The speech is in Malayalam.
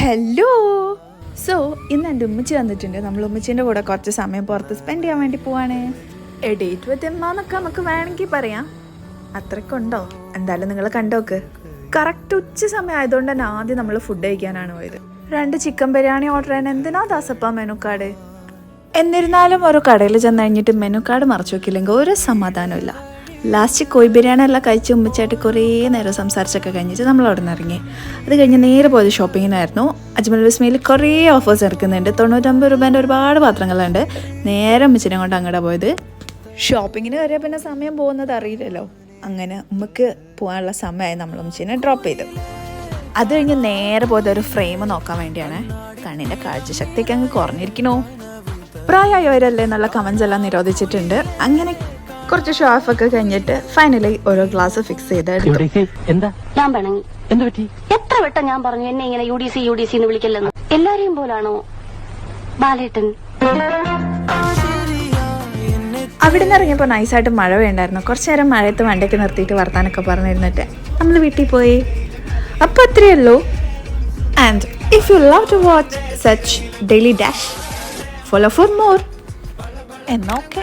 ഹലോ. സോ ഇന്ന് എൻ്റെ ഉമ്മച്ചി വന്നിട്ടുണ്ട്. നമ്മൾ ഉമ്മച്ചീൻ്റെ കൂടെ കുറച്ച് സമയം പുറത്ത് സ്പെൻഡ് ചെയ്യാൻ വേണ്ടി പോവാണ്. എ ഡേറ്റ് വിത്ത് എമ്മാന്നൊക്കെ നമുക്ക് വേണമെങ്കിൽ പറയാം. അത്രയ്ക്കുണ്ടോ? എന്തായാലും നിങ്ങൾ കണ്ടോക്ക്. കറക്റ്റ് ഉച്ച സമയം ആയതുകൊണ്ട് തന്നെ ആദ്യം നമ്മൾ ഫുഡ് കഴിക്കാനാണ് പോയത്. 2 ചിക്കൻ ബിരിയാണി ഓർഡർ ചെയ്യാൻ എന്തിനാ ദാസപ്പ മെനു കാർഡ്. എന്നിരുന്നാലും ഒരു കടയിൽ ചെന്ന് കഴിഞ്ഞിട്ട് മെനു കാർഡ് മറച്ചു വെക്കില്ലെങ്കിൽ ഒരു സമാധാനമില്ല. ലാസ്റ്റ് കോഴി ബിരിയാണി എല്ലാം കഴിച്ച് ഉമ്മച്ചായിട്ട് കുറേ നേരം സംസാരിച്ചൊക്കെ കഴിഞ്ഞിട്ട് നമ്മൾ അവിടെ നിന്ന് ഇറങ്ങി. അത് കഴിഞ്ഞ് നേരെ പോയത് ഷോപ്പിങ്ങിനായിരുന്നു. അജ്മൽ വിസ്മയിൽ കുറേ ഓഫേഴ്സ് ഇറക്കുന്നുണ്ട്. 99 രൂപേൻ്റെ ഒരുപാട് പാത്രങ്ങളുണ്ട്. നേരെ ഉമ്മച്ചിനെ കൊണ്ട് അങ്ങോട്ട് പോയത്. ഷോപ്പിങ്ങിന് കയറിയാൽ പിന്നെ സമയം പോകുന്നത് അറിയില്ലല്ലോ. അങ്ങനെ ഉമ്മക്ക് പോകാനുള്ള സമയമായി നമ്മൾ ഉമ്മച്ചിനെ ഡ്രോപ്പ് ചെയ്തു. അത് കഴിഞ്ഞ് നേരെ പോയത് ഒരു ഫ്രെയിം നോക്കാൻ വേണ്ടിയാണ്. കണ്ണിൻ്റെ കാഴ്ചശക്തിയൊക്കെ അങ്ങ് കുറഞ്ഞിരിക്കണോ. പ്രായമായവരല്ലേ എന്നുള്ള കമൻസ് എല്ലാം നിരോധിച്ചിട്ടുണ്ട്. അങ്ങനെ കുറച്ച് ഷോ ഓഫ് ഒക്കെ കഴിഞ്ഞിട്ട് ഫൈനലി ഓരോ ഗ്ലാസ് ഫിക്സ് ചെയ്ത് ഞാൻ പിണങ്ങി. എത്ര വട്ടം ഞാൻ പറഞ്ഞു എന്നെ ഇങ്ങനെ UDC എന്ന് വിളിക്കല്ലെന്ന്. എല്ലാരെയും പോലാണോ ബാലേട്ടൻ? അവിടെ നിന്ന് ഇറങ്ങിയപ്പോൾ നൈസായിട്ട് മഴ വേണ്ടായിരുന്നു. കുറച്ച് നേരം മഴയത്ത് വണ്ടിയൊക്കെ നിർത്തിയിട്ട് വർത്താനൊക്കെ പറഞ്ഞിരുന്നിട്ട് നമ്മൾ വീട്ടിൽ പോയി. അപ്പോൾ അത്രയേ ഉള്ളൂ. And if you love to watch such daily dash follow for more. എന്നാ ഓക്കെ.